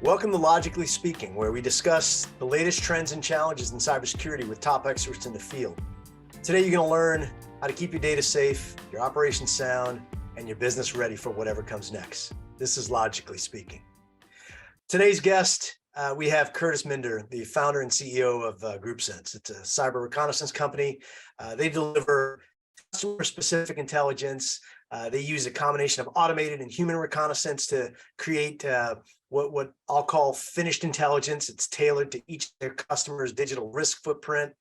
Welcome to Logically Speaking, where we discuss the latest trends and challenges in cybersecurity with top experts in the field. Today, you're going to learn how to keep your data safe, your operations sound, and your business ready for whatever comes next. This is Logically Speaking. Today's guest, we have Kurtis Minder, the founder and CEO of GroupSense. It's a cyber reconnaissance company. They deliver customer-specific intelligence. They use a combination of automated and human reconnaissance to create what I'll call finished intelligence. It's tailored to each of their customers' digital risk footprint.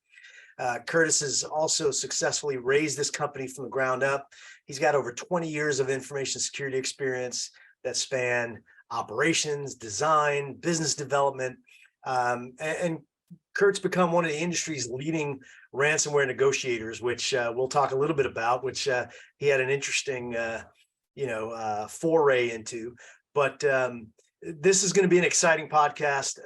Kurtis has also successfully raised this company from the ground up. He's got over 20 years of information security experience that span operations, design, business development, and Kurt's become one of the industry's leading ransomware negotiators, which we'll talk a little bit about, which he had an interesting, foray into. But this is going to be an exciting podcast.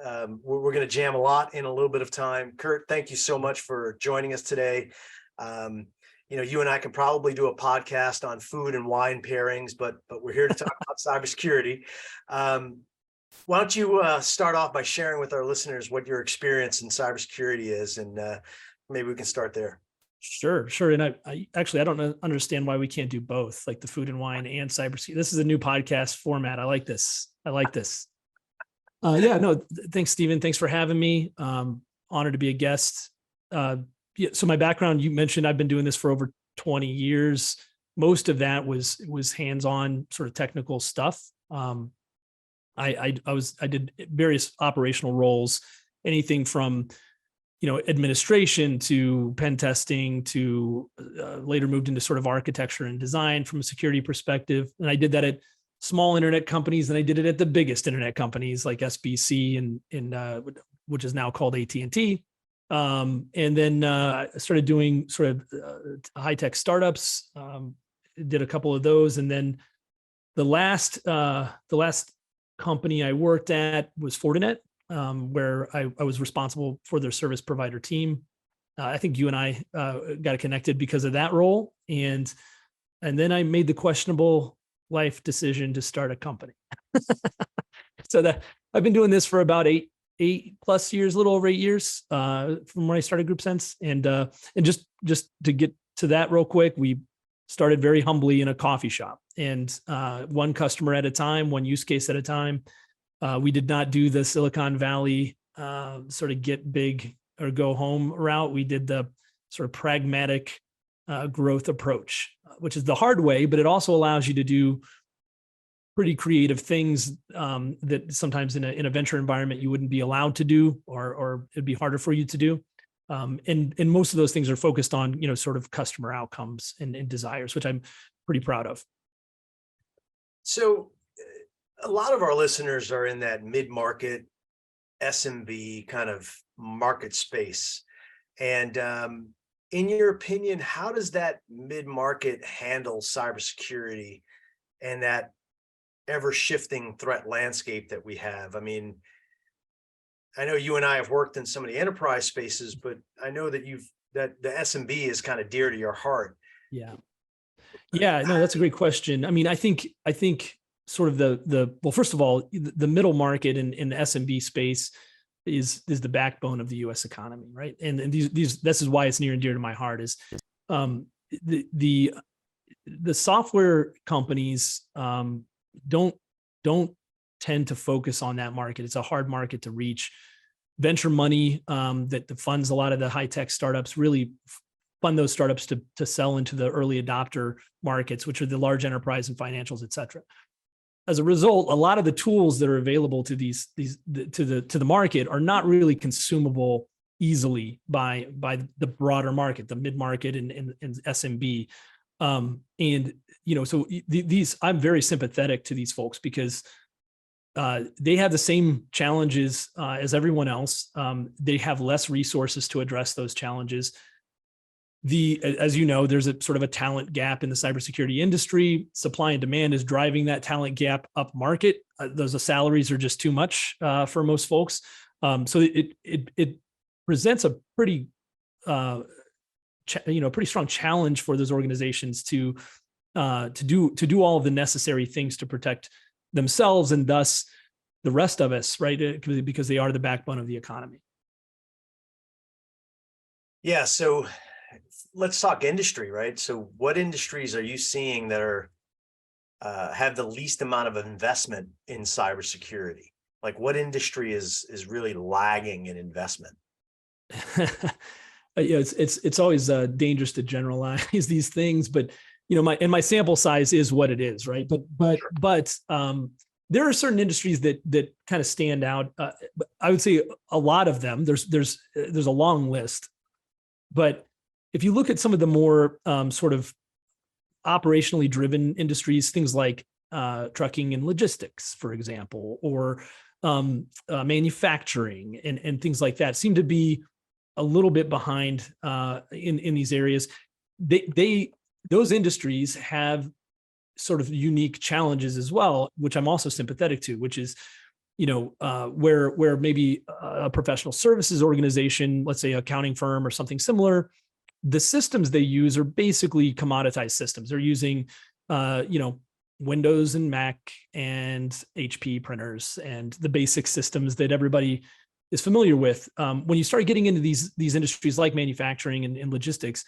We're going to jam a lot in a little bit of time. Kurt, thank you so much for joining us today. You and I can probably do a podcast on food and wine pairings, but we're here to talk about cybersecurity. Why don't you start off by sharing with our listeners what your experience in cybersecurity is, and maybe we can start there. Sure. And I actually, I don't understand why we can't do both, like the food and wine and cybersecurity. This is a new podcast format. I like this. Thanks, Stephen. Thanks for having me. Honored to be a guest. So my background, you mentioned I've been doing this for over 20 years. Most of that was hands-on sort of technical stuff. I did various operational roles, anything from, administration to pen testing to later moved into sort of architecture and design from a security perspective. And I did that at small internet companies, and I did it at the biggest internet companies like SBC and which is now called AT&T. And then I started doing sort of high-tech startups, did a couple of those. And then the last company I worked at was Fortinet, where I was responsible for their service provider team. I think you and I got connected because of that role. And then I made the questionable life decision to start a company. So that I've been doing this for about eight plus years, a little over 8 years from when I started GroupSense. And just to get to that real quick, we started very humbly in a coffee shop, and one customer at a time, one use case at a time. We did not do the Silicon Valley sort of get big or go home route. We did the sort of pragmatic growth approach, which is the hard way, but it also allows you to do pretty creative things that sometimes in a venture environment you wouldn't be allowed to do, or it'd be harder for you to do. And most of those things are focused on, sort of customer outcomes and desires, which I'm pretty proud of. So a lot of our listeners are in that mid-market SMB kind of market space. And in your opinion, how does that mid-market handle cybersecurity and that ever-shifting threat landscape that we have? I mean, I know you and I have worked in some of the enterprise spaces, but I know that that the SMB is kind of dear to your heart. Yeah. No, that's a great question. I mean, I think sort of well, first of all, the middle market in the SMB space is the backbone of the U.S. economy, right? And this is why it's near and dear to my heart. Is the software companies don't tend to focus on that market. It's a hard market to reach. Venture money that funds a lot of the high-tech startups really fund those startups to sell into the early adopter markets, which are the large enterprise and financials, et cetera. As a result, a lot of the tools that are available to the market are not really consumable easily by the broader market, the mid-market and SMB. So these, I'm very sympathetic to these folks because they have the same challenges as everyone else. They have less resources to address those challenges. As you know, there's a sort of a talent gap in the cybersecurity industry. Supply and demand is driving that talent gap up market. Those salaries are just too much for most folks. So it presents a pretty pretty strong challenge for those organizations to do all of the necessary things to protect themselves and thus the rest of us, right? Because they are the backbone of the economy. Yeah. So let's talk industry, right? So what industries are you seeing that are have the least amount of investment in cybersecurity? Like what industry is really lagging in investment? It's always dangerous to generalize these things, but my sample size is what it is, right? But there are certain industries that kind of stand out. I would say a lot of them. There's a long list, but if you look at some of the more sort of operationally driven industries, things like trucking and logistics, for example, or manufacturing and things like that, seem to be a little bit behind in these areas. Those industries have sort of unique challenges as well, which I'm also sympathetic to, which is, where maybe a professional services organization, let's say accounting firm or something similar, the systems they use are basically commoditized systems. They're using, Windows and Mac and HP printers and the basic systems that everybody is familiar with. When you start getting into these industries like manufacturing and logistics,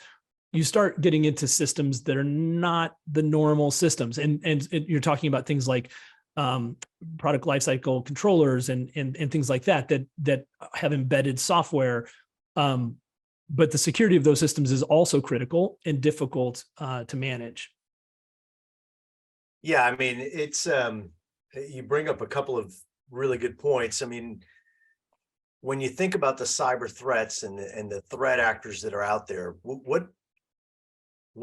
you start getting into systems that are not the normal systems, and you're talking about things like product lifecycle controllers and things like that have embedded software. But the security of those systems is also critical and difficult to manage. Yeah, I mean, it's you bring up a couple of really good points. I mean, when you think about the cyber threats and the threat actors that are out there, what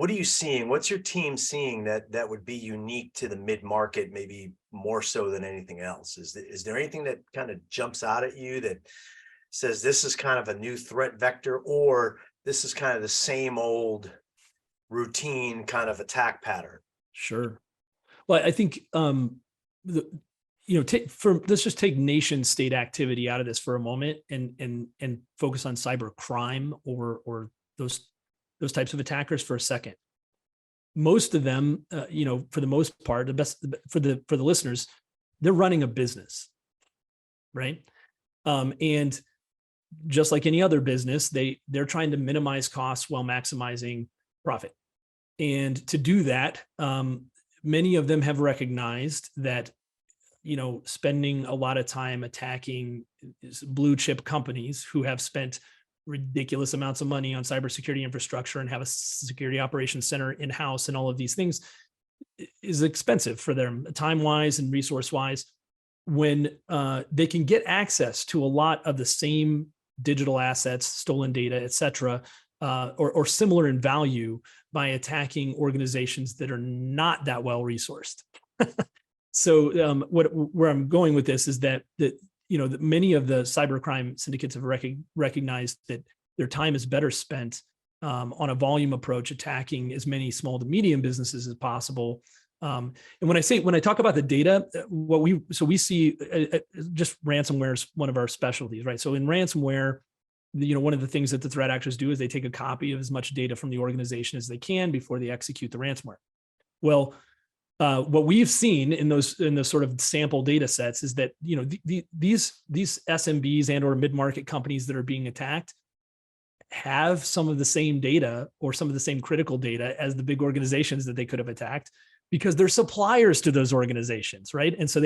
are you seeing? What's your team seeing that would be unique to the mid-market, maybe more so than anything else? Is there anything that kind of jumps out at you that says this is kind of a new threat vector, or this is kind of the same old routine kind of attack pattern? Sure. Well, I think let's just take nation state activity out of this for a moment and focus on cyber crime or those types of attackers for a second. Most of them, for the most part, the best for the listeners, they're running a business, right? And just like any other business, they're trying to minimize costs while maximizing profit. And to do that, many of them have recognized that, spending a lot of time attacking blue chip companies who have spent ridiculous amounts of money on cybersecurity infrastructure and have a security operations center in-house and all of these things is expensive for them, time-wise and resource-wise, when they can get access to a lot of the same digital assets, stolen data, et cetera, or similar in value by attacking organizations that are not that well resourced. So where I'm going with this is that many of the cybercrime syndicates have recognized that their time is better spent on a volume approach, attacking as many small to medium businesses as possible. And when I talk about the data, we see just ransomware is one of our specialties, right? So in ransomware, one of the things that the threat actors do is they take a copy of as much data from the organization as they can before they execute the ransomware. Well, what we've seen in those sort of sample data sets is that these SMBs and or mid-market companies that are being attacked have some of the same data or some of the same critical data as the big organizations that they could have attacked, because they're suppliers to those organizations, right? And so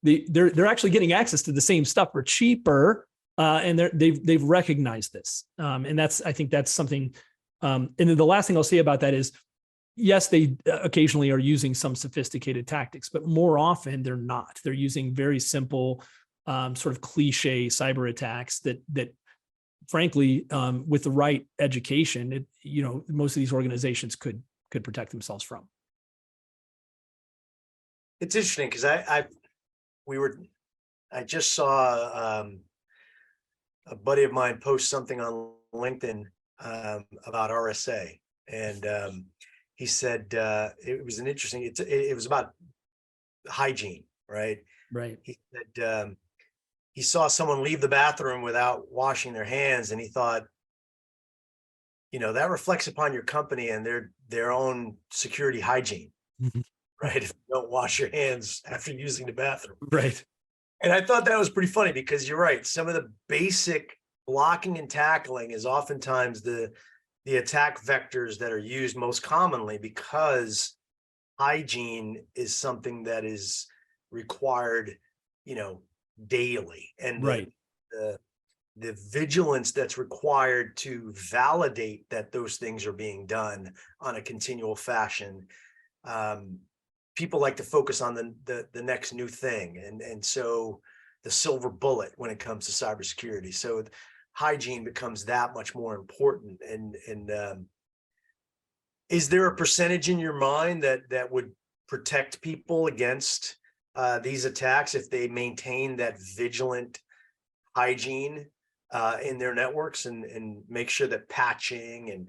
they're actually getting access to the same stuff for cheaper, and they've recognized this, and I think that's something. And then the last thing I'll say about that is, yes, they occasionally are using some sophisticated tactics, but more often they're not. They're using very simple, sort of cliche cyber attacks that frankly, with the right education, most of these organizations could protect themselves from. It's interesting because I just saw a buddy of mine post something on LinkedIn about RSA, and he said it was an interesting. It was about hygiene, right? Right. He said he saw someone leave the bathroom without washing their hands, and he thought, that reflects upon your company and their own security hygiene, right? If you don't wash your hands after using the bathroom, Right. And I thought that was pretty funny because you're right. Some of the basic blocking and tackling is oftentimes the attack vectors that are used most commonly, because hygiene is something that is required, daily. And Right. the the vigilance that's required to validate that those things are being done on a continual fashion. Um, People like to focus on the next new thing, and so the silver bullet when it comes to cybersecurity. So hygiene becomes that much more important. And is there a percentage in your mind that would protect people against these attacks if they maintain that vigilant hygiene in their networks, and make sure that patching and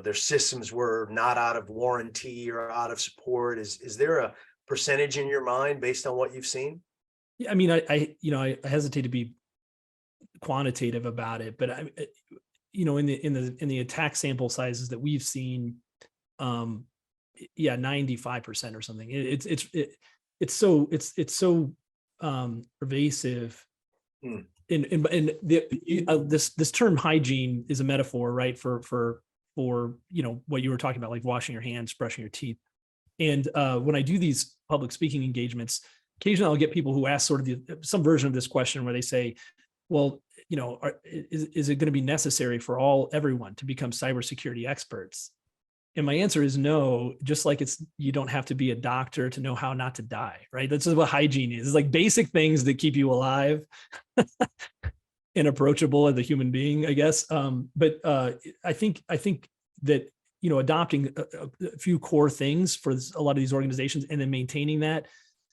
their systems were not out of warranty or out of support? Is there a percentage in your mind based on what you've seen? Yeah, I mean, I hesitate to be quantitative about it, but in the attack sample sizes that we've seen, um, yeah, 95% or something. It's so pervasive. Hmm. And this term hygiene is a metaphor, right? For what you were talking about, like washing your hands, brushing your teeth. And when I do these public speaking engagements, occasionally I'll get people who ask sort of some version of this question where they say, well, is it going to be necessary for everyone to become cybersecurity experts? And my answer is no. Just like you don't have to be a doctor to know how not to die, right? That's what hygiene is. It's like basic things that keep you alive and approachable as a human being, I guess. But I think that adopting a few core things for a lot of these organizations and then maintaining that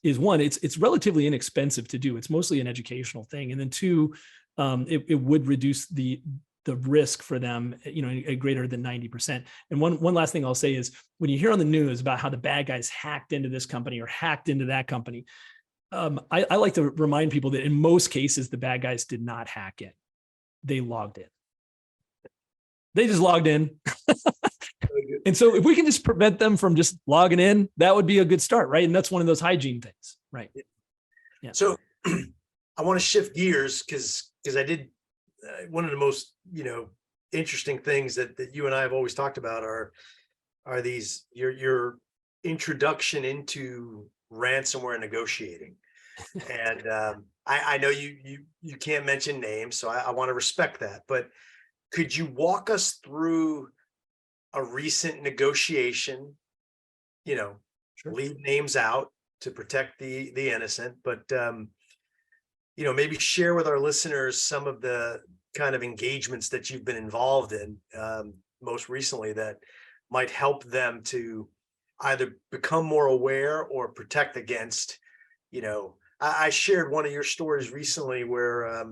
is one. It's relatively inexpensive to do. It's mostly an educational thing, and then two, it would reduce the risk for them, at greater than 90%. And one last thing I'll say is, when you hear on the news about how the bad guys hacked into this company or hacked into that company, I like to remind people that in most cases, the bad guys did not hack in. They logged in. They just logged in. And so if we can just prevent them from just logging in, that would be a good start, right? And that's one of those hygiene things, right? Yeah. So I want to shift gears because I did one of the most interesting things that you and I have always talked about are these your introduction into ransomware negotiating. And I know you can't mention names, so I want to respect that. But could you walk us through a recent negotiation? Sure. Leave names out to protect the innocent, but maybe share with our listeners some of the kind of engagements that you've been involved in most recently that might help them to either become more aware or protect against. I shared one of your stories recently where a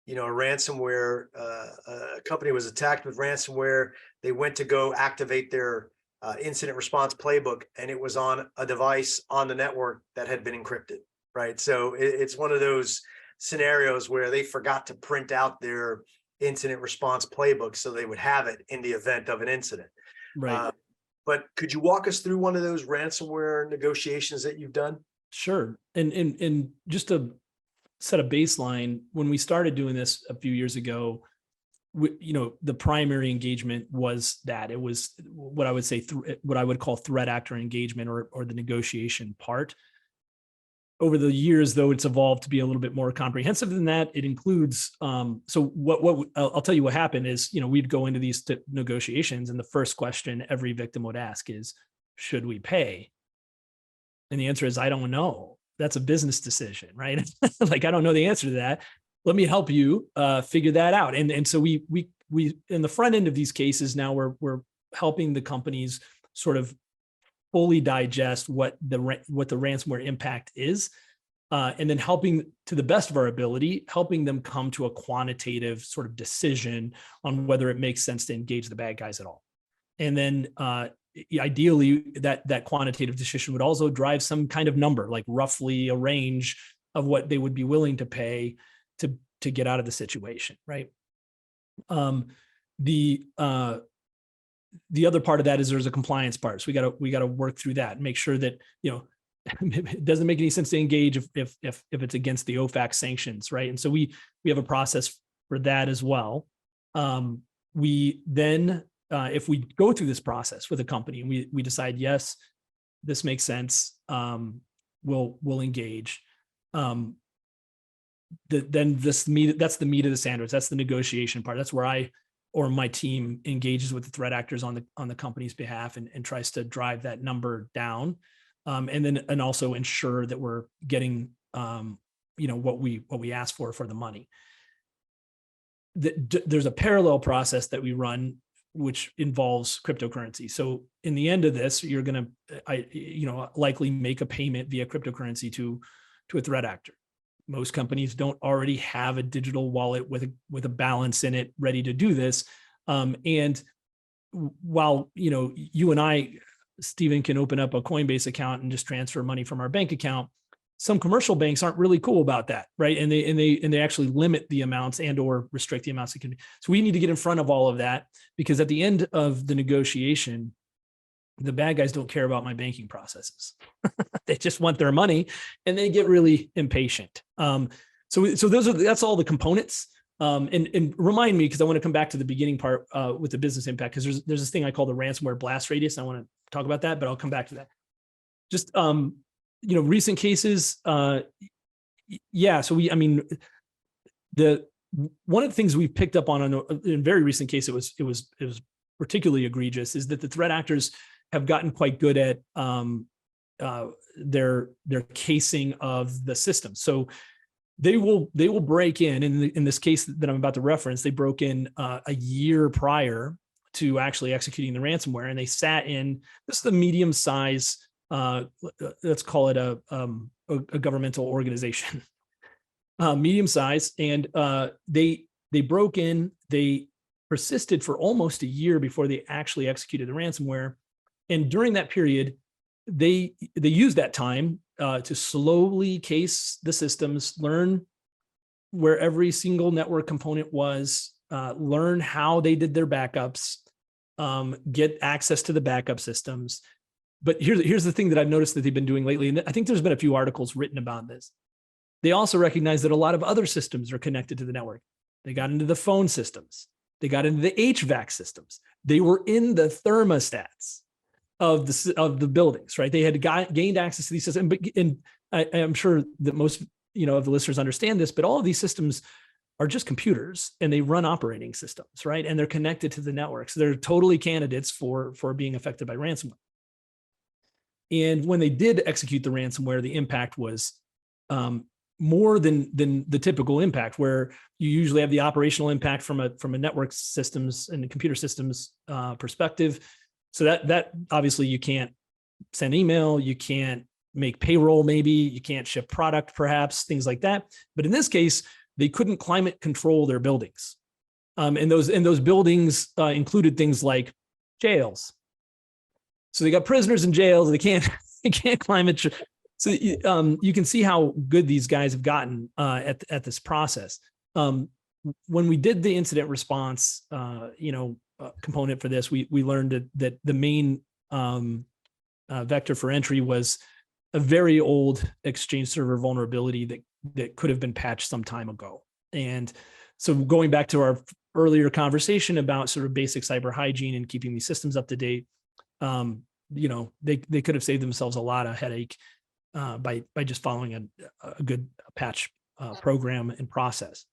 ransomware a company was attacked with ransomware. They went to go activate their incident response playbook, and it was on a device on the network that had been encrypted. Right. So it's one of those scenarios where they forgot to print out their incident response playbook so they would have it in the event of an incident. Right. But could you walk us through one of those ransomware negotiations that you've done? Sure. And just to set a baseline, when we started doing this a few years ago, the primary engagement was that it was what I would say, what I would call threat actor engagement, or the negotiation part. Over the years, though, it's evolved to be a little bit more comprehensive than that. It includes, so what I'll tell you what happened is, we'd go into these negotiations, and the first question every victim would ask is, should we pay? And the answer is, I don't know. That's a business decision, right? Like, I don't know the answer to that. Let me help you figure that out. And so we in the front end of these cases now, we're helping the companies sort of fully digest what the ransomware impact is, and then helping, to the best of our ability, helping them come to a quantitative sort of decision on whether it makes sense to engage the bad guys at all. And then ideally, that quantitative decision would also drive some kind of number, like roughly a range of what they would be willing to pay to get out of the situation, right? The other part of that is there's a compliance part. So we got to work through that and make sure that it doesn't make any sense to engage if it's against the OFAC sanctions, right? And so we have a process for that as well. We then, if we go through this process with a company and we decide, yes, this makes sense, we'll engage. Then that's the meat of the sandwich. That's the negotiation part. That's where I or my team engages with the threat actors on the company's behalf and tries to drive that number down, and also ensure that we're getting what we ask for the money. There's a parallel process that we run which involves cryptocurrency. So in the end of this, you're going to likely make a payment via cryptocurrency to a threat actor. Most companies don't already have a digital wallet with a balance in it ready to do this. And while, you and I, Stephen, can open up a Coinbase account and just transfer money from our bank account, some commercial banks aren't really cool about that, right? And they actually limit the amounts and or restrict the amounts it can be. So we need to get in front of all of that, because at the end of the negotiation, the bad guys don't care about my banking processes. They just want their money, and they get really impatient. So that's all the components. And remind me, because I want to come back to the beginning part with the business impact, because there's this thing I call the ransomware blast radius. And I want to talk about that, but I'll come back to that. Just recent cases. Yeah. So one of the things we picked up on in a very recent case, it was particularly egregious, is that the threat actors have gotten quite good at their casing of the system. So they will break in this case that I'm about to reference. They broke in a year prior to actually executing the ransomware, and they sat in this is the medium size. Let's call it a governmental organization, medium size, and they broke in. They persisted for almost a year before they actually executed the ransomware, and during that period, they used that time to slowly case the systems, learn where every single network component was, learn how they did their backups, get access to the backup systems. But here's the thing that I've noticed that they've been doing lately, and I think there's been a few articles written about this. They also recognize that a lot of other systems are connected to the network. They got into the phone systems. They got into the HVAC systems. They were in the thermostats of the buildings, right? They had gained access to these systems. And I'm sure that most of the listeners understand this, but all of these systems are just computers, and they run operating systems, right? And they're connected to the network. So they're totally candidates for being affected by ransomware. And when they did execute the ransomware, the impact was more than the typical impact, where you usually have the operational impact from a network systems and computer systems perspective. So that obviously you can't send email, you can't make payroll, maybe you can't ship product, perhaps things like that. But in this case, they couldn't climate control their buildings, and those buildings included things like jails. So they got prisoners in jails. They can't climate. So you can see how good these guys have gotten at this process. When we did the incident response, component for this, we learned that the main vector for entry was a very old Exchange server vulnerability that could have been patched some time ago. And so going back to our earlier conversation about sort of basic cyber hygiene and keeping these systems up to date, they could have saved themselves a lot of headache by just following a good patch program and process.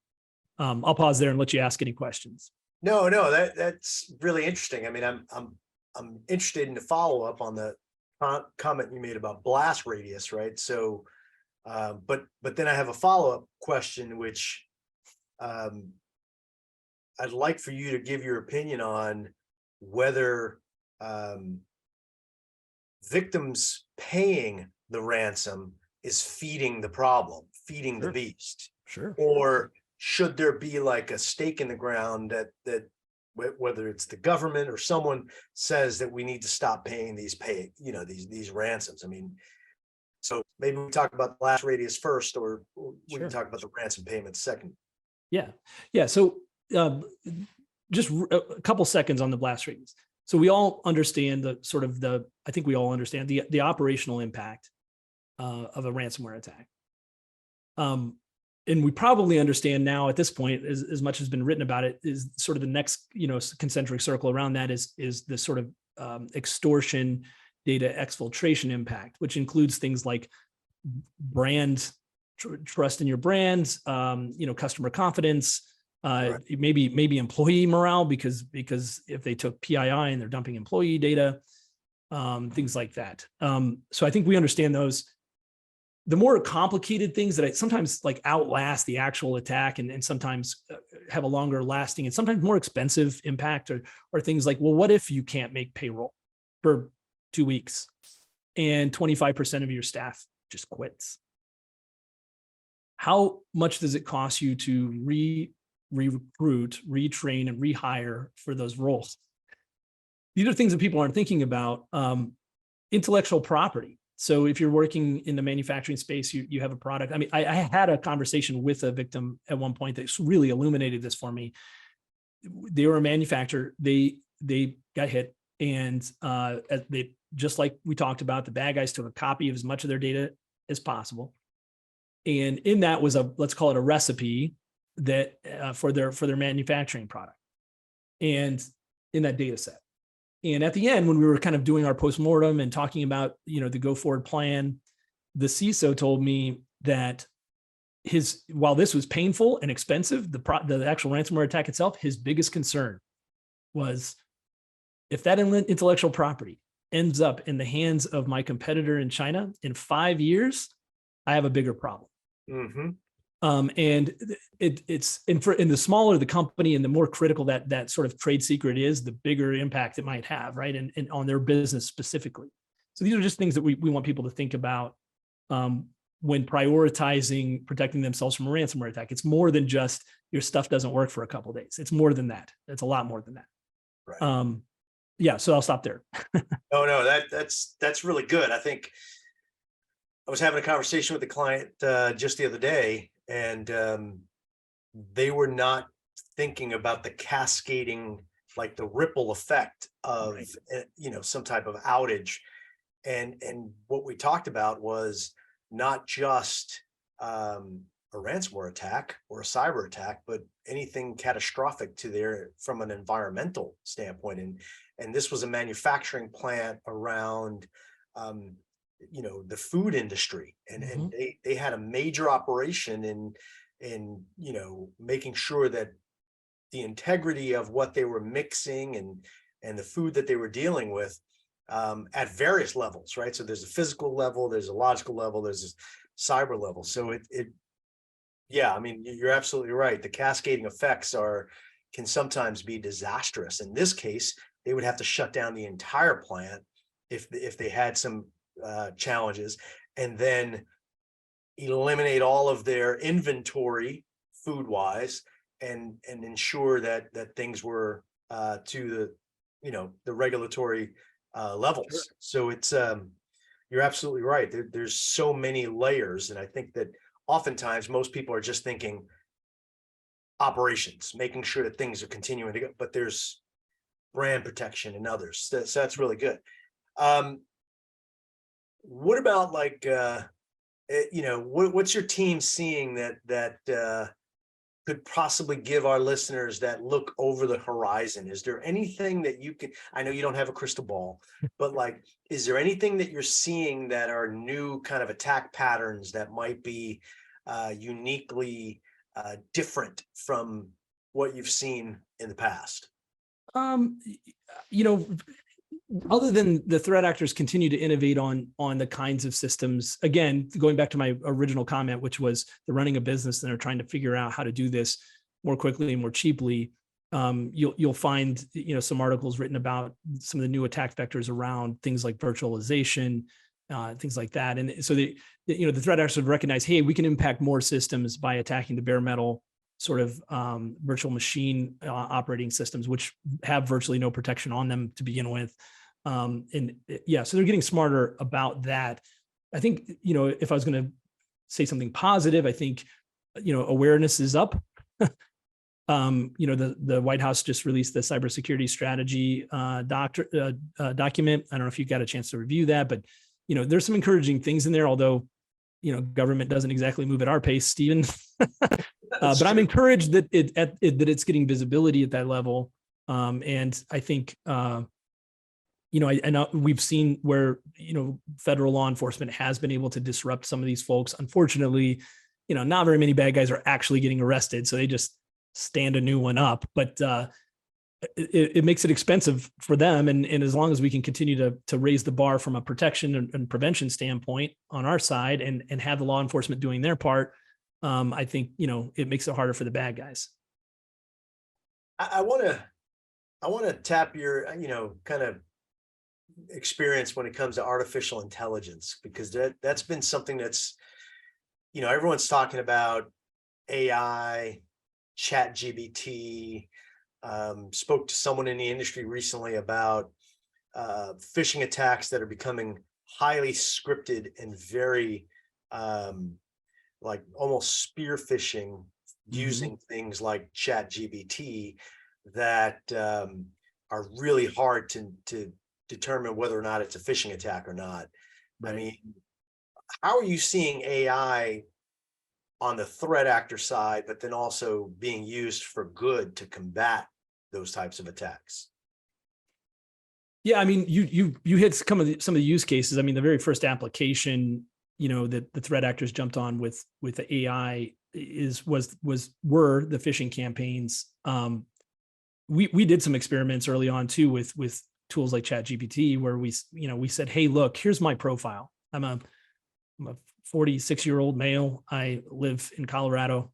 I'll pause there and let you ask any questions. No, that's really interesting. I mean, I'm interested in the follow up on the comment you made about blast radius, right? So, but then I have a follow up question, which I'd like for you to give your opinion on whether victims paying the ransom is feeding the problem, feeding the beast. Sure. Or should there be like a stake in the ground that whether it's the government or someone says that we need to stop paying these ransoms? I mean, so maybe we talk about the blast radius first, or we can talk about the ransom payments second. Yeah. So just a couple seconds on the blast radius. So we all understand I think we all understand the operational impact of a ransomware attack. And we probably understand now at this point, as much has been written about it, is sort of the next, concentric circle around that is the sort of extortion, data exfiltration impact, which includes things like brand trust in your brand, customer confidence, Right. maybe employee morale, because if they took PII and they're dumping employee data, things like that. So I think we understand those. The more complicated things that sometimes like outlast the actual attack and sometimes have a longer lasting and sometimes more expensive impact are things like, well, what if you can't make payroll for 2 weeks and 25% of your staff just quits? How much does it cost you to recruit, retrain, and rehire for those roles? These are things that people aren't thinking about. Intellectual property. So if you're working in the manufacturing space, you have a product. I mean, I had a conversation with a victim at one point that really illuminated this for me. They were a manufacturer. They got hit, and they, just like we talked about, the bad guys took a copy of as much of their data as possible, and in that was let's call it a recipe that for their manufacturing product, and in that data set. And at the end, when we were kind of doing our postmortem and talking about, the go forward plan, the CISO told me that while this was painful and expensive, the actual ransomware attack itself, his biggest concern was, if that intellectual property ends up in the hands of my competitor in China in 5 years, I have a bigger problem. Mm-hmm. And the smaller the company and the more critical that sort of trade secret is, the bigger impact it might have, right? And on their business specifically. So these are just things that we want people to think about when prioritizing protecting themselves from a ransomware attack. It's more than just your stuff doesn't work for a couple of days. It's more than that. It's a lot more than that. Right. Yeah. So I'll stop there. No, that's really good. I think I was having a conversation with a client just the other day, and they were not thinking about the cascading, like the ripple effect of, right, some type of outage. And what we talked about was not just a ransomware attack or a cyber attack, but anything catastrophic from an environmental standpoint. And this was a manufacturing plant around the food industry, and they had a major operation in making sure that the integrity of what they were mixing and the food that they were dealing with at various levels, right? So there's a physical level, there's a logical level, there's a cyber level. So yeah, I mean, you're absolutely right. The cascading effects can sometimes be disastrous. In this case, they would have to shut down the entire plant if they had some challenges, and then eliminate all of their inventory food wise and ensure that things were to the regulatory levels. Sure. So it's you're absolutely right. There's so many layers, and I think that oftentimes most people are just thinking operations, making sure that things are continuing to go, but there's brand protection and others. So that's really good. What about what's your team seeing that could possibly give our listeners that look over the horizon? Is there anything that you can, I know you don't have a crystal ball, but is there anything that you're seeing that are new kind of attack patterns that might be uniquely different from what you've seen in the past? Other than the threat actors continue to innovate on the kinds of systems, again, going back to my original comment, which was they're running a business and they're trying to figure out how to do this more quickly and more cheaply. You'll find, some articles written about some of the new attack vectors around things like virtualization, things like that. And so the threat actors have recognized, hey, we can impact more systems by attacking the bare metal sort of virtual machine operating systems, which have virtually no protection on them to begin with. So they're getting smarter about that. I think, if I was going to say something positive, I think, awareness is up. The White House just released the cybersecurity strategy document. I don't know if you got a chance to review that, but, there's some encouraging things in there, although government doesn't exactly move at our pace, Stephen. But I'm true. encouraged that that it's getting visibility at that level. And I think, I know we've seen where, federal law enforcement has been able to disrupt some of these folks. Unfortunately, not very many bad guys are actually getting arrested. So they just stand a new one up, but it makes it expensive for them. And as long as we can continue to raise the bar from a protection and prevention standpoint on our side and have the law enforcement doing their part, I think, it makes it harder for the bad guys. I want to tap your, kind of experience when it comes to artificial intelligence, because that's been something that's, everyone's talking about AI, chat GBT. Spoke to someone in the industry recently about phishing attacks that are becoming highly scripted and very like almost spear phishing, using things like chat GBT that are really hard to determine whether or not it's a phishing attack or not. Right. I mean, how are you seeing AI on the threat actor side, but then also being used for good to combat those types of attacks? Yeah, I mean, you hit some of the use cases. I mean, the very first application, that the threat actors jumped on with the AI were the phishing campaigns. We did some experiments early on too with tools like ChatGPT, where we said, hey, look, here's my profile. I'm a 46-year-old male. I live in Colorado.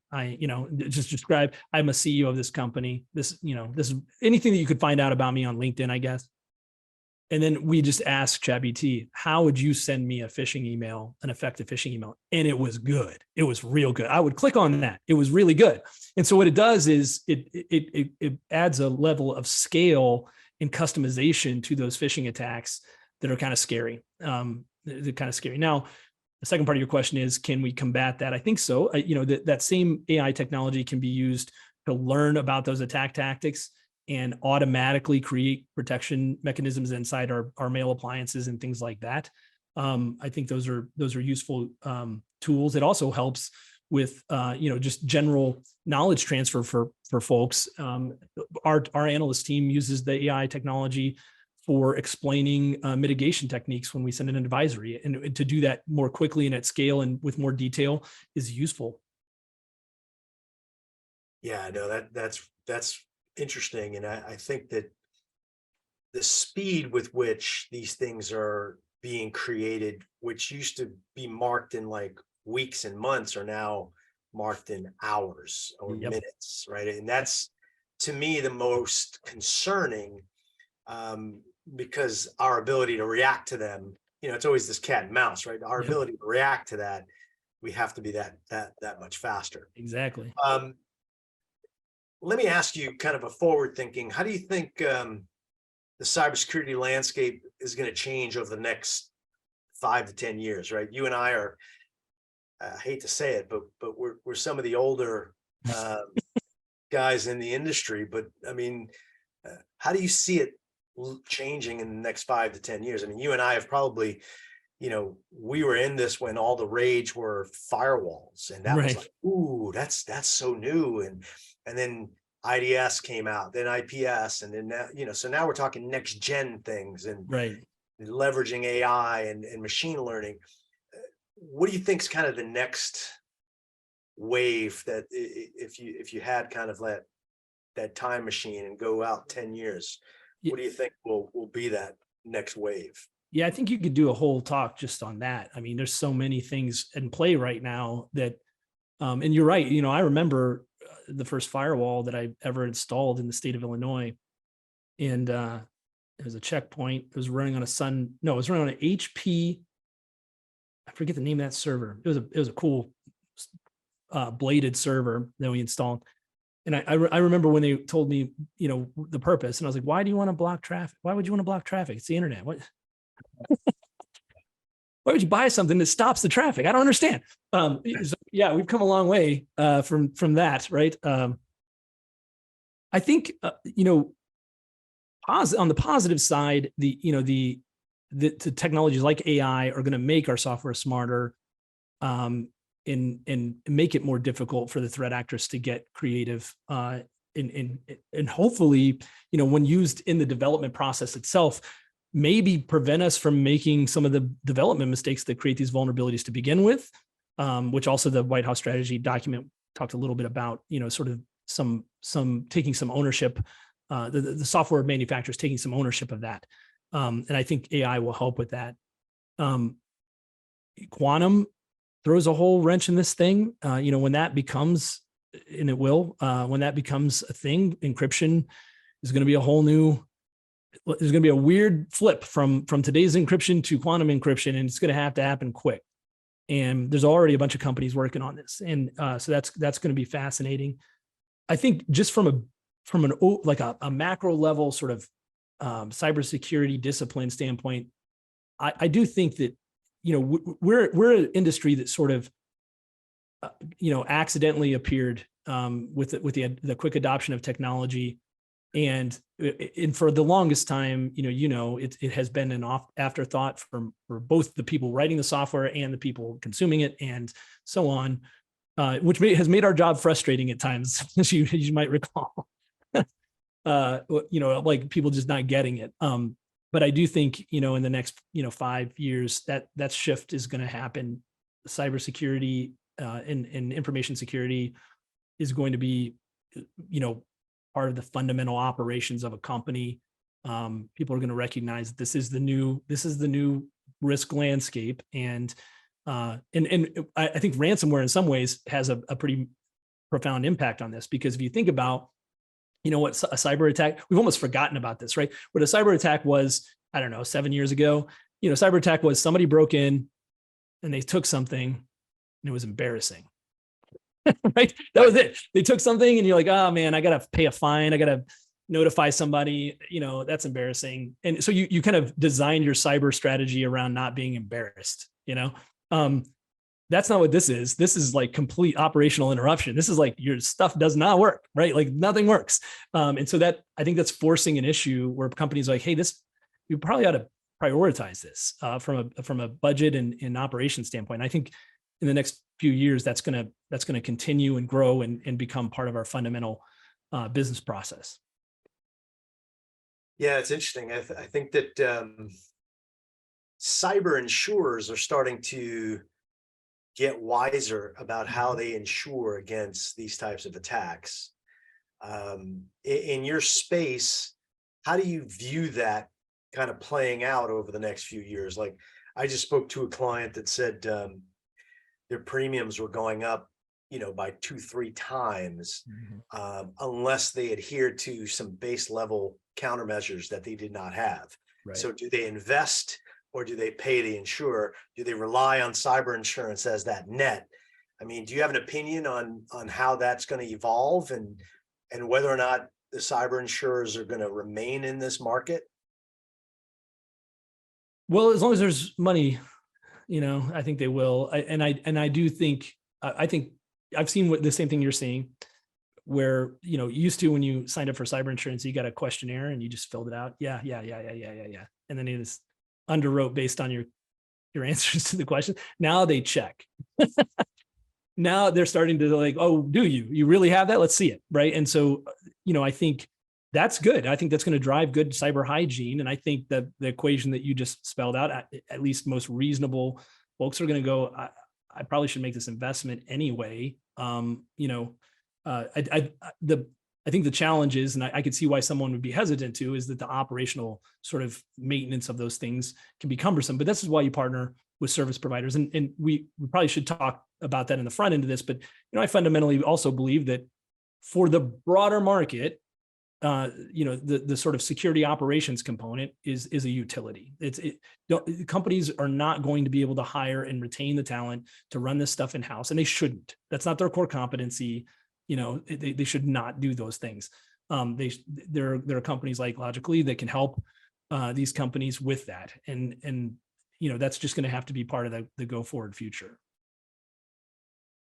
Just describe, I'm a CEO of this company. This is anything that you could find out about me on LinkedIn, I guess. And then we just asked ChatGPT, how would you send me a phishing email, an effective phishing email? And it was good. It was real good. I would click on that. It was really good. And so what it does is it adds a level of scale and customization to those phishing attacks that are kind of scary. They're kind of scary. Now, the second part of your question is, can we combat that? I think so. That same AI technology can be used to learn about those attack tactics and automatically create protection mechanisms inside our mail appliances and things like that. I think those are useful tools. It also helps with just general knowledge transfer for folks. Our analyst team uses the AI technology for explaining mitigation techniques when we send in an advisory, and to do that more quickly and at scale and with more detail is useful. Yeah, no, that's interesting. And I think that the speed with which these things are being created, which used to be marked in like weeks and months, are now marked in hours or minutes, right? And that's, to me, the most concerning, because our ability to react to them, it's always this cat and mouse, right? Our ability to react to that, we have to be that much faster. Exactly. Let me ask you kind of a forward thinking. How do you think the cybersecurity landscape is going to change over the next 5 to 10 years, right? You and I are, I hate to say it, but we're some of the older guys in the industry. But I mean, how do you see it changing in the next 5 to 10 years? I mean, you and I have probably, we were in this when all the rage were firewalls, and that was like, ooh, that's so new. And then IDS came out, then IPS, and then now, so now we're talking next gen things and leveraging AI and machine learning. What do you think is kind of the next wave that, if you had kind of that time machine and go out 10 years, what do you think will be that next wave? Yeah, I think you could do a whole talk just on that. I mean, there's so many things in play right now that, and you're right. I remember the first firewall that I ever installed in the state of Illinois, and it was a checkpoint. It was running on it was running on an HP. I forget the name of that server. It was a cool bladed server that we installed. And I remember when they told me, the purpose, and I was like, why do you want to block traffic? Why would you want to block traffic? It's the internet. What? Why would you buy something that stops the traffic? I don't understand. So, yeah, we've come a long way from that, right? I think on the positive side, the technologies like AI are going to make our software smarter. and make it more difficult for the threat actors to get creative, and hopefully, when used in the development process itself, maybe prevent us from making some of the development mistakes that create these vulnerabilities to begin with, which also the White House strategy document talked a little bit about, sort of some taking some ownership, the software manufacturers taking some ownership of that. And I think AI will help with that. Quantum throws a whole wrench in this thing. When that becomes, and it will, when that becomes a thing, encryption is going to be there's going to be a weird flip from today's encryption to quantum encryption, and it's going to have to happen quick. And there's already a bunch of companies working on this. And so that's going to be fascinating. I think just from a macro level sort of cybersecurity discipline standpoint, I do think that, we're an industry that sort of, accidentally appeared with the quick adoption of technology. And for the longest time, it has been an afterthought for both the people writing the software and the people consuming it, and so on, which has made our job frustrating at times, as you might recall. Like people just not getting it. But I do think, in the next, 5 years, that shift is going to happen. Cybersecurity and information security is going to be, part of the fundamental operations of a company. People are going to recognize that this is the new risk landscape, and I think ransomware in some ways has a pretty profound impact on this, because if you think about, what a cyber attack, we've almost forgotten about this, right? What a cyber attack was, I don't know, 7 years ago, cyber attack was somebody broke in and they took something and it was embarrassing. Right? That was it. They took something and you're like, oh man, I got to pay a fine. I got to notify somebody, that's embarrassing. And so you kind of design your cyber strategy around not being embarrassed, that's not what this is. This is like complete operational interruption. This is like your stuff does not work, right? Like nothing works. And so I think that's forcing an issue where companies are like, hey, you probably ought to prioritize this from a budget and operation standpoint. I think in the next few years, that's going to continue and grow and become part of our fundamental business process. Yeah, it's interesting. I think that cyber insurers are starting to get wiser about how they insure against these types of attacks. In your space, how do you view that kind of playing out over the next few years? Like, I just spoke to a client that said their premiums were going up, by 2-3 times, unless they adhered to some base level countermeasures that they did not have. Right. So do they invest, or do they pay the insurer? Do they rely on cyber insurance as that net? I mean, do you have an opinion on how that's going to evolve, and whether or not the cyber insurers are going to remain in this market? Well, as long as there's money, I think they will. I do think, I think I've seen the same thing you're seeing, where, used to, when you signed up for cyber insurance, you got a questionnaire and you just filled it out. Yeah. And then it is underwrote based on your answers to the question. Now they check. Now they're starting to like, oh, do you really have that? Let's see it. Right. And so, I think that's good. I think that's going to drive good cyber hygiene. And I think that the equation that you just spelled out, at least most reasonable folks are going to go, I probably should make this investment anyway. I think the challenge is, and I could see why someone would be hesitant to, is that the operational sort of maintenance of those things can be cumbersome. But this is why you partner with service providers. And we probably should talk about that in the front end of this. But I fundamentally also believe that for the broader market, the sort of security operations component is a utility. Companies are not going to be able to hire and retain the talent to run this stuff in-house, and they shouldn't. That's not their core competency. They should not do those things. There are companies like Logically that can help these companies with that, and that's just going to have to be part of the go forward future.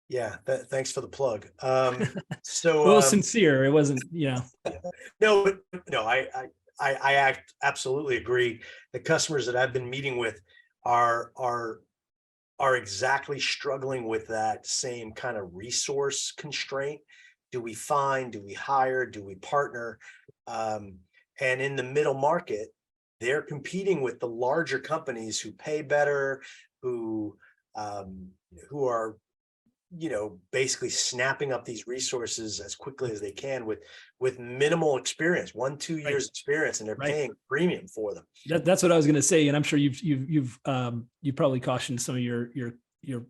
Yeah, thanks for the plug. So it was sincere. It wasn't, No, I absolutely agree. The customers that I've been meeting with are are exactly struggling with that same kind of resource constraint. Do we find, do we hire, do we partner? And in the middle market, they're competing with the larger companies who pay better, who are, basically snapping up these resources as quickly as they can with minimal experience, 1-2 Right. years experience, and they're Right. paying premium for them. That's what I was going to say, and I'm sure you've probably cautioned some of your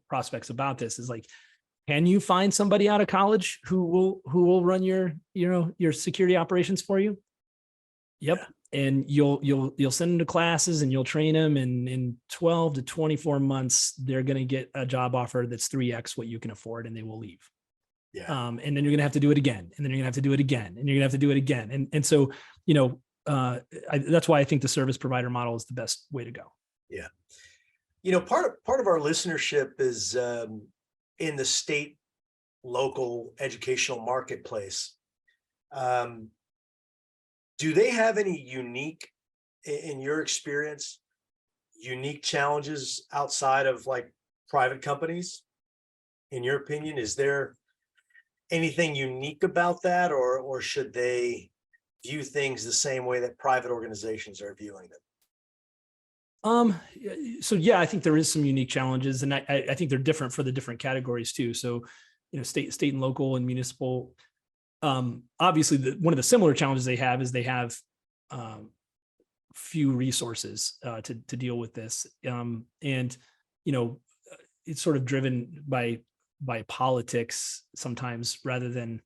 prospects about this. Is like, can you find somebody out of college who will run your security operations for you? Yep. Yeah. And you'll send them to classes and you'll train them, and in 12 to 24 months they're going to get a job offer that's 3x what you can afford, and they will leave. Yeah. And then you're going to have to do it again, and then you're going to have to do it again, and you're going to have to do it again. And so, that's why I think the service provider model is the best way to go. Yeah. Part of our listenership is in the state, local educational marketplace. Do they have any unique, in your experience, unique challenges outside of like private companies? In your opinion, is there anything unique about that, or should they view things the same way that private organizations are viewing them? So yeah, I think there is some unique challenges, and I think they're different for the different categories too. So, state and local and municipal. Obviously, one of the similar challenges they have is they have few resources to deal with this, and it's sort of driven by politics sometimes, rather than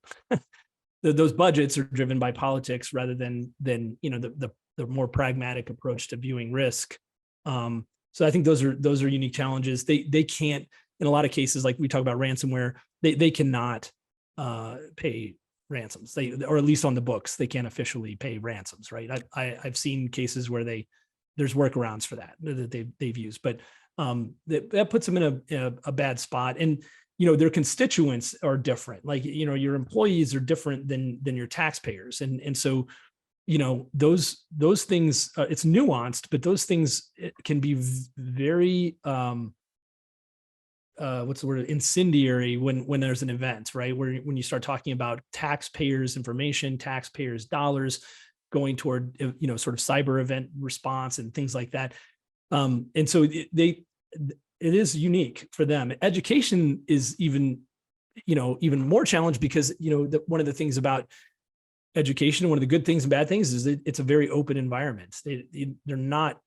those budgets are driven by politics rather than the more pragmatic approach to viewing risk. So I think those are unique challenges. They can't, in a lot of cases, like we talk about ransomware, they cannot pay ransoms. Or at least on the books, they can't officially pay ransoms, right? I've seen cases where there's workarounds for that they've used, but that puts them in a bad spot. And their constituents are different. Like your employees are different than your taxpayers, and so those things, it's nuanced, but those things can be very what's the word, incendiary when there's an event, right? When you start talking about taxpayers' information, taxpayers' dollars going toward sort of cyber event response and things like that. And so it is unique for them. Education is even more challenged because one of the things about education, one of the good things and bad things, is that it's a very open environment. They're not,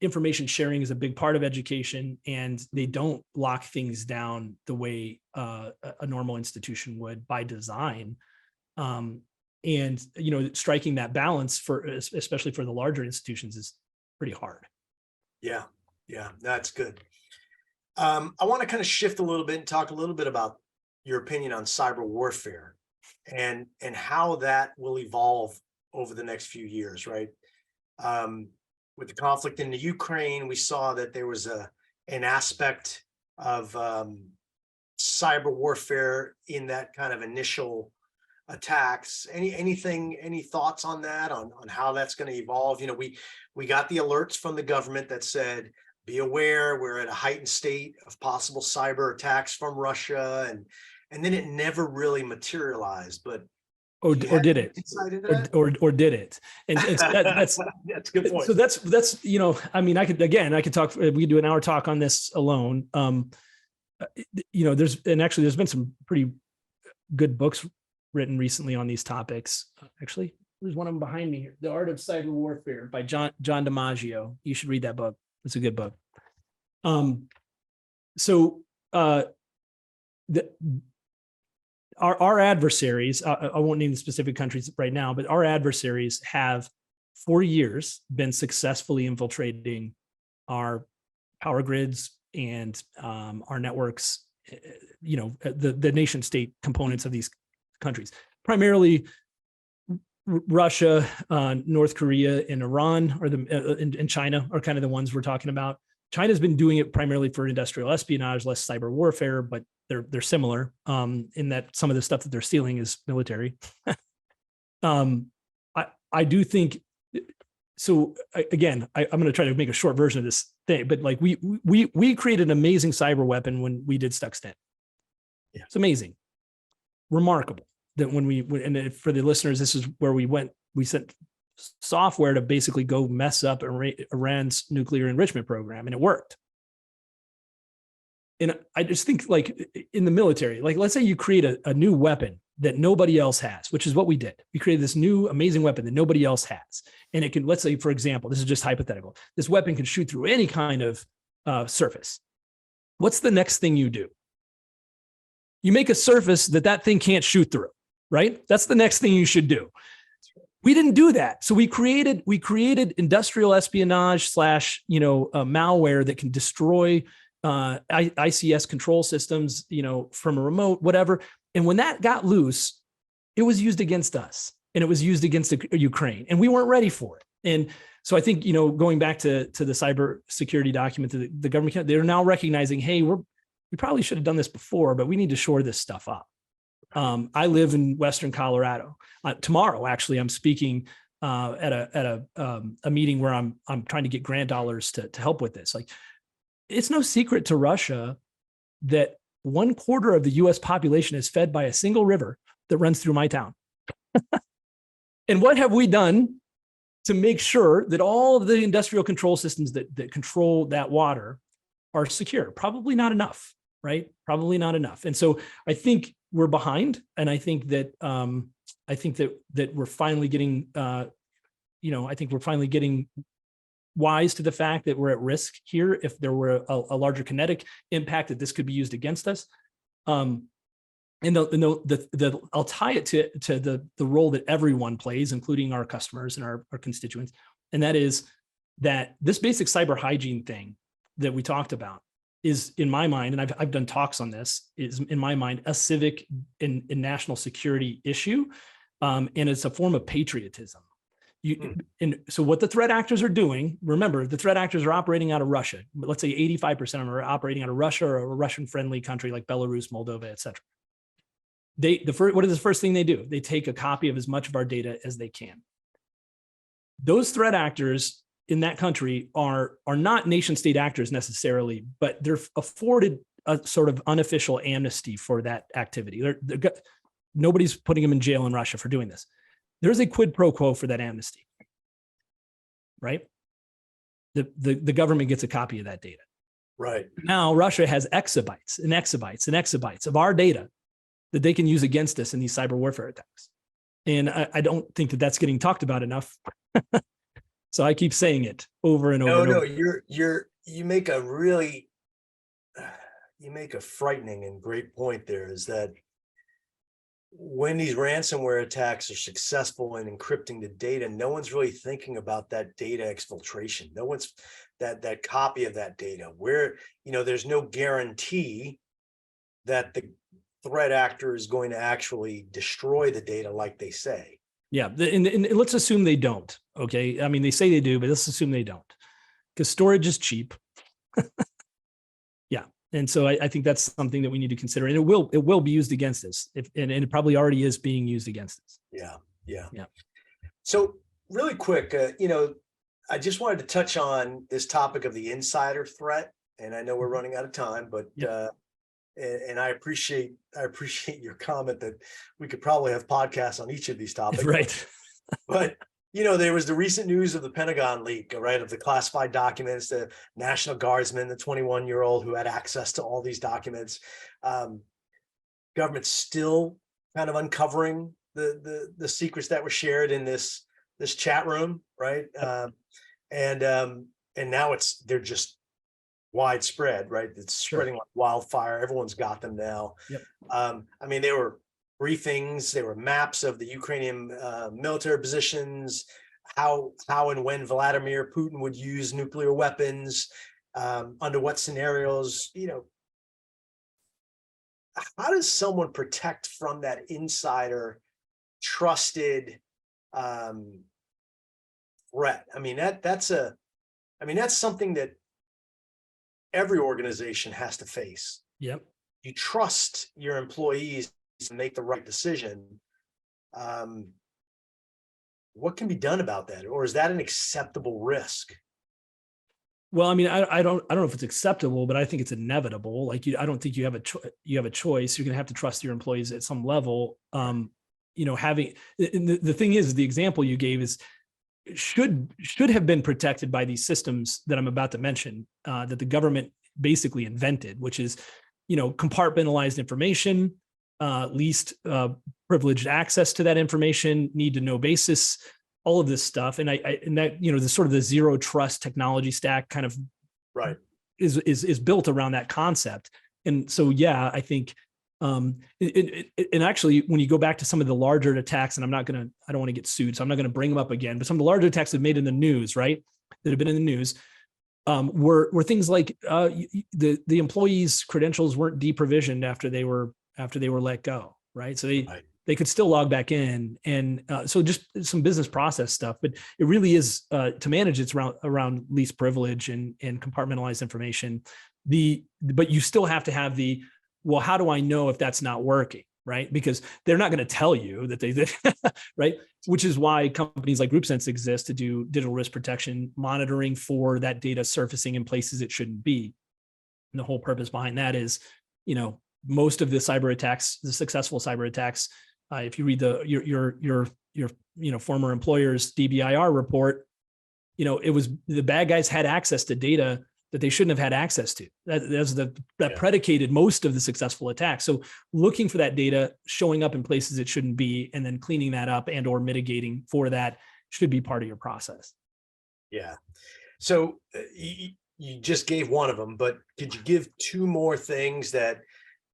information sharing is a big part of education, and they don't lock things down the way a normal institution would by design. And striking that balance especially for the larger institutions is pretty hard. Yeah, that's good. I want to kind of shift a little bit and talk a little bit about your opinion on cyber warfare and how that will evolve over the next few years, right? With the conflict in the Ukraine, we saw that there was an aspect of cyber warfare in that kind of initial attacks. Any thoughts on that, on how that's going to evolve? We got the alerts from the government that said, be aware, we're at a heightened state of possible cyber attacks from Russia, and then it never really materialized. But or did it? Or did it? And so that's that's a good point. So that's I could talk. We could do an hour talk on this alone. There's been some pretty good books written recently on these topics. Actually, there's one of them behind me here, The Art of Cyber Warfare by John DiMaggio. You should read that book. It's a good book. Our adversaries, I won't name the specific countries right now, but our adversaries have for years been successfully infiltrating our power grids and our networks, the nation state components of these countries, primarily Russia, North Korea, and Iran, and China are kind of the ones we're talking about. China's been doing it primarily for industrial espionage, less cyber warfare, but they're similar in that some of the stuff that they're stealing is military. I do think again, I'm going to try to make a short version of this thing, but like we created an amazing cyber weapon when we did Stuxnet. Yeah. It's amazing, remarkable that when and for the listeners, this is where we sent software to basically go mess up Iran's nuclear enrichment program, and it worked. And I just think, like, in the military, like, let's say you create a new weapon that nobody else has, which is what we did. We created this new amazing weapon that nobody else has. And it can, let's say, for example, this is just hypothetical. This weapon can shoot through any kind of surface. What's the next thing you do? You make a surface that thing can't shoot through, right? That's the next thing you should do. We didn't do that. So we created industrial espionage / malware that can destroy ICS control systems, from a remote, whatever. And when that got loose, it was used against us, and it was used against Ukraine, and we weren't ready for it. And so I think, going back to the cybersecurity document, the government, they're now recognizing, hey, we probably should have done this before, but we need to shore this stuff up. I live in Western Colorado. Tomorrow, actually, I'm speaking at a meeting where I'm trying to get grant dollars to help with this. Like, it's no secret to Russia that 1/4 of the U.S. population is fed by a single river that runs through my town. And what have we done to make sure that all of the industrial control systems that control that water are secure? Probably not enough, right? Probably not enough. And so I think we're behind, and I think that we're finally getting, I think we're finally getting wise to the fact that we're at risk here if there were a larger kinetic impact, that this could be used against us. And I'll tie it to the role that everyone plays, including our customers and our constituents. And that is that this basic cyber hygiene thing that we talked about is, in my mind, and I've done talks on this, is in my mind a civic and national security issue. And it's a form of patriotism. And so what the threat actors are doing, remember, the threat actors are operating out of Russia. Let's say 85% of them are operating out of Russia or a Russian-friendly country like Belarus, Moldova, et cetera. What is the first thing they do? They take a copy of as much of our data as they can. Those threat actors in that country are not nation state actors necessarily, but they're afforded a sort of unofficial amnesty for that activity. Nobody's putting them in jail in Russia for doing this. There's a quid pro quo for that amnesty, right? The government gets a copy of that data. Right. Now Russia has exabytes and exabytes and exabytes of our data that they can use against us in these cyber warfare attacks. And I don't think that that's getting talked about enough. So I keep saying it over and over. No, you make a frightening and great point there, is that when these ransomware attacks are successful in encrypting the data, no one's really thinking about that data exfiltration. No one's that copy of that data where, there's no guarantee that the threat actor is going to actually destroy the data like they say. Yeah. And let's assume they don't. Okay. I mean, they say they do, but let's assume they don't, because storage is cheap. Yeah. And so I think that's something that we need to consider, and it will be used against us, and it probably already is being used against us. Yeah. So really quick, I just wanted to touch on this topic of the insider threat, and I know we're running out of time, but and I appreciate your comment that we could probably have podcasts on each of these topics. Right. But there was the recent news of the Pentagon leak, right, of the classified documents, the National Guardsman, the 21-year-old who had access to all these documents. Government's still kind of uncovering the secrets that were shared in this chat room, right? And now they're just widespread, right? It's spreading like wildfire. Everyone's got them now. Yep. I mean, there were briefings, there were maps of the Ukrainian military positions, how and when Vladimir Putin would use nuclear weapons, under what scenarios. How does someone protect from that insider trusted threat? I mean, that's something that every organization has to face. Yep. You trust your employees to make the right decision. what can be done about that? Or is that an acceptable risk? Well, I mean, I don't know if it's acceptable, but I think it's inevitable. Like I don't think you have a choice. You're going to have to trust your employees at some level. Having the thing is, the example you gave is should have been protected by these systems that I'm about to mention, that the government basically invented, which is, compartmentalized information, least privileged access to that information, need to know basis, all of this stuff. And that, the sort of the zero trust technology stack kind of right is built around that concept. And so, yeah, I think, and actually, when you go back to some of the larger attacks, and I don't want to get sued, so I'm not going to bring them up again, but some of the larger attacks that have made in the news, right, that have been in the news, were things like the employees' credentials weren't deprovisioned after they were let go, right? So they could still log back in, and so just some business process stuff. But it really is to manage it's around least privilege and compartmentalized information. But you still have to have well, how do I know if that's not working, right? Because they're not going to tell you that they did, right? Which is why companies like GroupSense exist, to do digital risk protection monitoring for that data surfacing in places it shouldn't be. And the whole purpose behind that is, most of the cyber attacks, the successful cyber attacks, if you read your former employer's DBIR report, it was the bad guys had access to data that they shouldn't have had access to. That predicated most of the successful attacks. So looking for that data, showing up in places it shouldn't be, and then cleaning that up and or mitigating for that should be part of your process. Yeah. So you just gave one of them, but could you give two more things that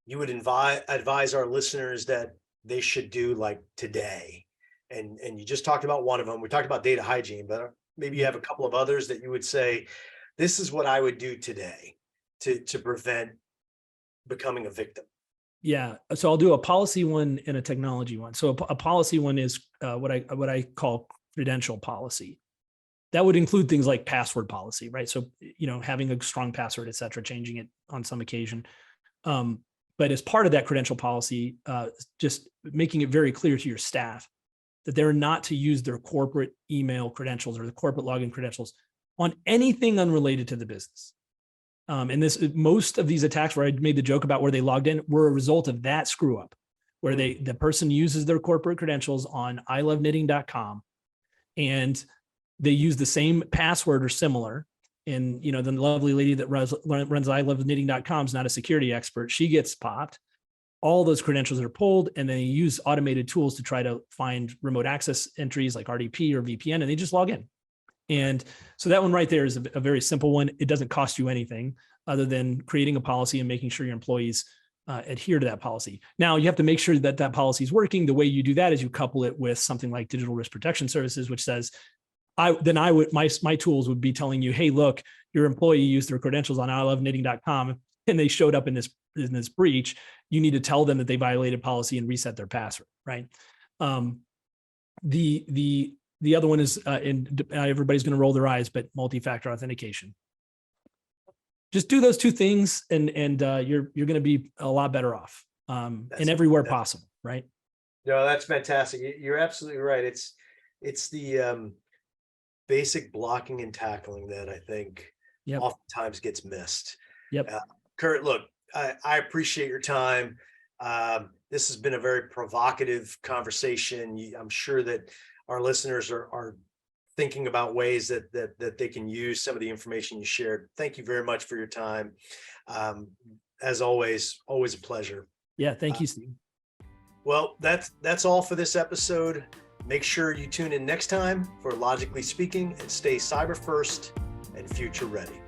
you would advise our listeners that they should do, like today? And you just talked about one of them. We talked about data hygiene, but maybe you have a couple of others that you would say, this is what I would do today to prevent becoming a victim. Yeah. So I'll do a policy one and a technology one. So a policy one is what I call credential policy. That would include things like password policy, right? So, having a strong password, et cetera, changing it on some occasion. But as part of that credential policy, just making it very clear to your staff that they're not to use their corporate email credentials or the corporate login credentials on anything unrelated to the business. And most of these attacks where I made the joke about where they logged in were a result of that screw up, where the person uses their corporate credentials on iloveknitting.com, and they use the same password or similar. And, the lovely lady that runs iloveknitting.com is not a security expert. She gets popped. All those credentials are pulled, and they use automated tools to try to find remote access entries like RDP or VPN, and they just log in. And so that one right there is a very simple one. It doesn't cost you anything other than creating a policy and making sure your employees adhere to that policy. Now, you have to make sure that that policy is working. The way you do that is you couple it with something like digital risk protection services, which says, my tools would be telling you, hey, look, your employee used their credentials on iloveknitting.com and they showed up in this breach. You need to tell them that they violated policy and reset their password, right? The other one is, and everybody's going to roll their eyes, but multi-factor authentication. Just do those two things, and you're going to be a lot better off, and everywhere possible, right? No, that's fantastic. You're absolutely right. It's the basic blocking and tackling that I think oftentimes gets missed. Yep. Kurt, look, I appreciate your time. This has been a very provocative conversation. I'm sure that our listeners are thinking about ways that they can use some of the information you shared. Thank you very much for your time. As always a pleasure. Yeah, thank you, Steve. Well, that's all for this episode. Make sure you tune in next time for Logically Speaking, and stay cyber first and future ready.